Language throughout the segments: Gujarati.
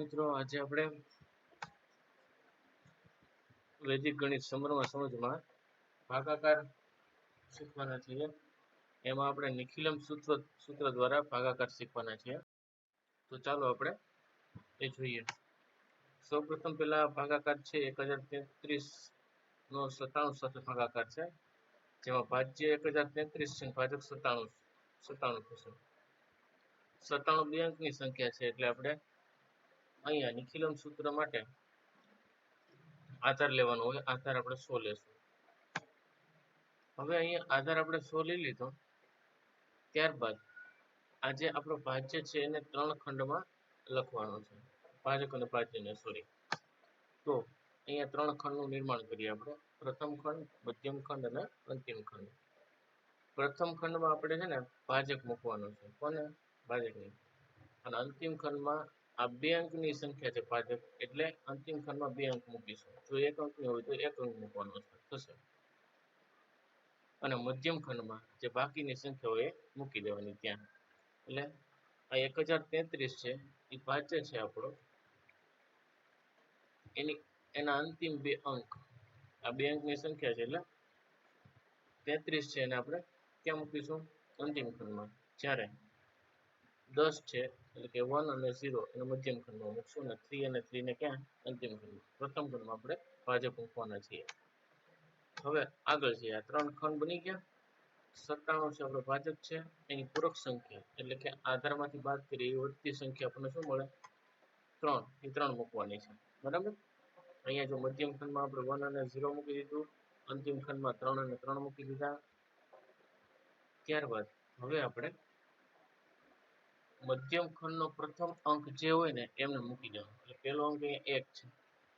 મિત્રો, આજે આપણે વૈદિક ગણિત સમજમાં ભાગાકાર શીખવાના છીએ. એમાં આપણે નિખિલમ સૂત્ર દ્વારા ભાગાકાર શીખવાના છીએ. તો ચાલો આપણે એ જોઈએ. સૌપ્રથમ પહેલા ભાગાકાર છે 1033 નો 97 સાથે ભાગાકાર છે, જેમાં ભાજ્ય 1033 છે, ભાજક 97 થશે. 97 બે અંકની સંખ્યા છે, એટલે આપણે અહીંયા નિખિલમ સૂત્ર માટે આધાર લેવાનો હોય. આધાર આપણે 100 લેશું. હવે અહીંયા આધાર આપણે 100 લઈ લીધો. ત્યારબાદ આજે આપણો ભાજ્ય છે એને 3 ખંડમાં લખવાનો છે. ભાજક અને ભાજ્યને તો અહીંયા 3 ખંડનું નિર્માણ કરીએ આપણે. પ્રથમ ખંડ, મધ્યમ ખંડ અને અંતિમ ખંડ. પ્રથમ ખંડમાં આપણે છે ને ભાજક મૂકવાનો છે. કોને? ભાજકની. અને અંતિમ ખંડમાં આ 2 અંકની સંખ્યા છે ભાજક, એટલે અંતિમ ખંડમાં 2 અંક મૂકીશું. જો 1 અંકની હોય તો 1 અંક મૂકવાનો થશે. અને મધ્યમ ખંડમાં જે બાકીની સંખ્યા હોય એ મૂકી દેવાની ત્યાં. એટલે આ 1033 છે એ ભાજ્ય છે આપણો. એના અંતિમ 2 અંક, આ 2 અંકની સંખ્યા છે એટલે 33 છે, એને આપણે ક્યાં મૂકીશું? અંતિમ ખંડમાં. જ્યારે 10 છે એટલે કે 1 અને 0 એને મધ્યમ ખંડમાં મૂકશું, અને 3 અને 3 ને ક્યાં? અંતિમ ખંડમાં. પ્રથમ ખંડમાં આપણે ભાજક મૂકવાના છીએ. હવે આગળ છે, આ 3 ખંડ બની ગયા. 97 છે આપણો ભાજક છે, એની પૂરક સંખ્યા એટલે કે આધારમાંથી બાદ કરીએ એ વધતી સંખ્યા આપણને શું મળે? 3. એ 3 મૂકવાની છે. બરાબર. અહીંયા જો મધ્યમ ખંડમાં આપણે 1 અને 0 મૂકી દીધું, અંતિમ ખંડમાં 3 અને 3 મૂકી દીધા. ત્યારબાદ હવે આપણે મધ્યમ ખંડનો પ્રથમ અંક જે હોય ને એમને મૂકી દેવાનો. એટલે પહેલો અંક અહીંયા 1 છે.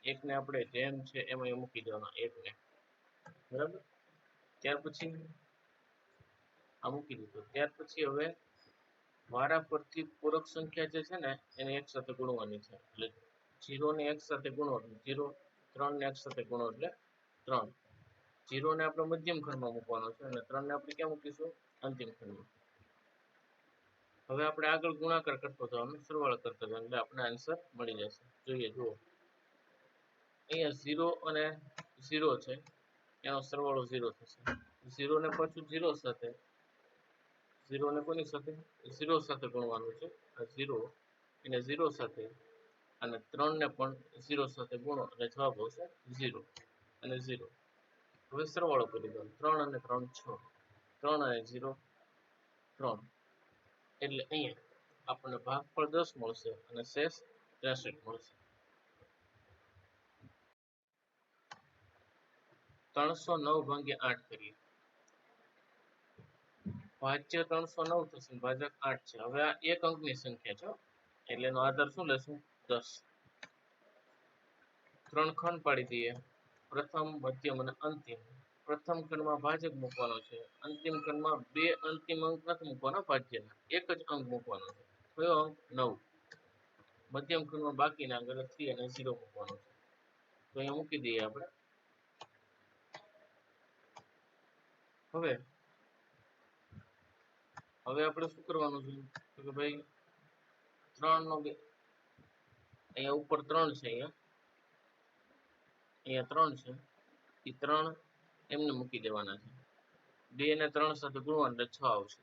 1 ને આપણે જેમ છે એમાં મૂકી દેવાનો 1 ને. બરાબર. ત્યાર પછી આ મૂકી દીધું. ત્યાર પછી હવે વારા પરથી પૂરક સંખ્યા જે છે ને એને 1 સાથે ગુણવાની છે. એટલે 0 ને 1 સાથે ગુણો એટલે 0, 3 ને 1 સાથે ગુણો એટલે 3. 0 ને આપણે મધ્યમ ખંડમાં મૂકવાનો છે, અને 3 ને આપણે ક્યાં મૂકીશું? અંતિમ ખંડમાં. હવે આપણે આગળ ગુણાકાર કરતો જવાનો, સરવાળો કરતો જવાનો, એટલે આપણે આન્સર મળી જશે. જોઈએ, જુઓ. અહીંયા 0 અને 0 છે, એનો સરવાળો 0 થશે. 0 ને પાછું 0 સાથે, 0 ને કોની સાથે? 0 સાથે ગુણવાનું છે. આ 0 એને 0 સાથે, અને 3 ને પણ 0 સાથે ગુણો એટલે જવાબ આવશે 0 અને 0. હવે સરવાળો કરી દો. 3 અને 3 6, 3 અને 0 3. એટલે અહીંયા આપણને ભાગફળ 10 મળશે અને શેષ 63 મળશે. 309 ભાગ્યા 8 કરીએ. ભાજ્ય 309 થશે, ભાજક 8 છે. હવે આ 1 અંકની સંખ્યા છે, એટલે એનો આધાર શું લેશું? 10. 3 ખંડ પાડી દઈએ. પ્રથમ, મધ્યમ અને અંતિમ. પ્રથમ ખંડમાં ભાજક મૂકવાનો છે. અંતિમ ખંડમાં 2 અંતિમ અંક નથી મૂકવાના ભાજ્યના, 1 જ અંક મૂકવાનો છે. કયો અંક? 9. મધ્યમ ખંડમાં બાકીના અંક એટલે 3 અને 0 મૂકવાનો છે. તો અહીંયા મૂકી દઈએ આપણે. હવે આપણે શું કરવાનું છે? તો કે ભાઈ 3 નો અહીંયા ઉપર 3 છે, અહીંયા 3 છે, એ 3 એમને મૂકી દેવાના છે. 2 ને 3 સાથે ગુણવાનું એટલે 6 આવશે.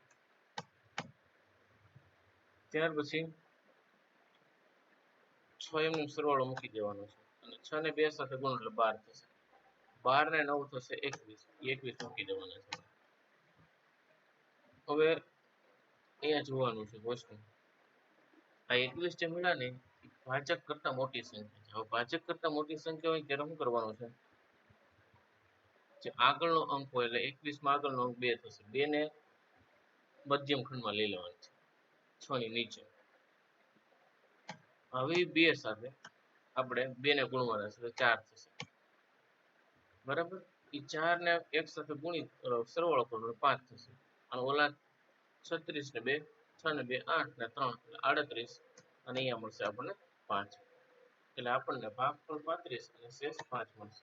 ત્યાર પછી 6 એમને સરવાળો મૂકી દેવાનો છે, અને 6 ને 2 સાથે ગુણો એટલે 12 થશે. 12 ને 9 થશે 21. 21 મૂકી દેવાના છે. હવે અહીંયા જોવાનું છે વસ્તુ, આ 21 જે મળ્યા ને ભાજક કરતા મોટી સંખ્યા છે. હવે ભાજક કરતા મોટી સંખ્યા હોય ત્યારે શું કરવાનું છે? જે આગળનો અંક હોય એટલે 21 માં આગળનો અંક 2 થશે. 2 ને મધ્યમ ખંડમાં લઈ લેવાનું છે, 6 ની નીચે. હવે 2 સાથે આપણે 2 ને ગુણવાના છે, 4 થશે. બરાબર. એ 4 ને 1 સાથે ગુણી સરવાળો કરો 5 થશે. અને ઓલા 36 ને 2, 6 ને 2 8 ને 3 એટલે 38, અને અહીંયા મળશે આપણને 5. એટલે આપણને ભાગફળ 35 અને શેષ 5 મળશે.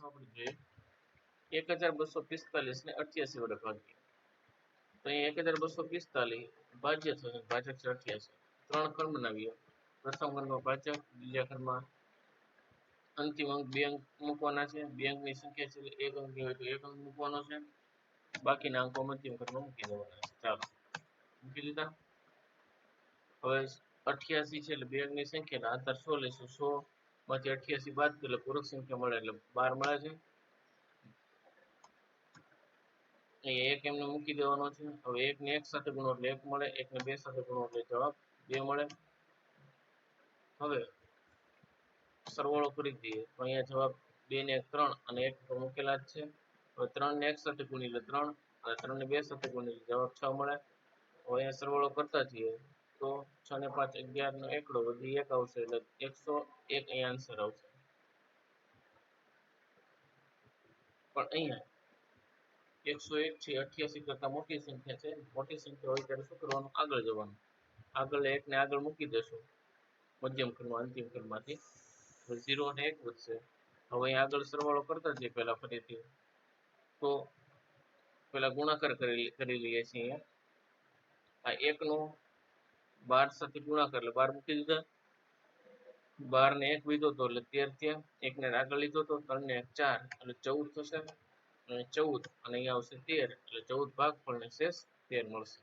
આપણે જોઈએ 1245 ને 88 વડે ભાગીએ તો અહીંયા 1245 ભાજ્ય થશે, ભાજક છે 88. 3 ખંડ બનાવીએ. પ્રથમ ખંડમાં ભાજક, બીજા ખંડમાં અંતિમ અંક 2 અંક મૂકવાના છે. 2 અંકની સંખ્યા છે એટલે 1 અંકની હોય તો 1 અંક મૂકવાનો છે. બાકીના અંકો મધ્યમ ખંડમાં મૂકી દેવાના છે. ચાલો મૂકી દીધા. હવે 88 છે એટલે 2 અંકની સંખ્યા આધાર 100 લઈશું. 100 માંથી 88 બાદ કરીએ એટલે પૂરક સંખ્યા મળે એટલે 12 મળે છે. અહીંયા 1 એમને મૂકી દેવાનો છે. હવે 1 ને 1 સાથે ગુણો એટલે 1 મળે, 1 ને 2 સાથે ગુણો એટલે જવાબ 2 મળે. હવે સરવાળો કરી દઈએ તો અહીંયા જવાબ 2 ને 1 3 અને 1 તો મૂકેલા જ છે. હવે 3 ને 1 સાથે ગુણી એટલે 3 અને 3 ને 2 સાથે ગુણી એટલે જવાબ 6 મળે. હવે અહીંયા સરવાળો કરતા જઈએ તો 6 ને 5 11 નો એકડો વધી 1 આવશે એટલે 101 અહીંયા આન્સર આવશે. પણ અહીંયા 101 છે 88 કરતા મોટી સંખ્યા છે. મોટી સંખ્યા હોય ત્યારે શું કરવાનું? આગળ જવાનું. આગળ 1 ને આગળ મૂકી દેશું મધ્યમ ખંડમાં અંતિમ ખંડમાંથી. 0 અને 1 વધશે. હવે અહીં આગળ સરવાળો કરતા જઈએ પહેલા ફરીથી તો પહેલા ગુણાકાર કરી લઈએ છીએ. અહીંયા આ 1 નો 12 સાથે ગુણાકાર એટલે 12 મૂકી દીધા. 12 ને 1 લીધો તો એટલે 13 થયા. 1 ને આગળ લીધો તો 3 ને 1 4 એટલે 14 થશે અને 14 અને અહીંયા આવશે 13 એટલે 14 ભાગફળ ને શેષ 13 મળશે.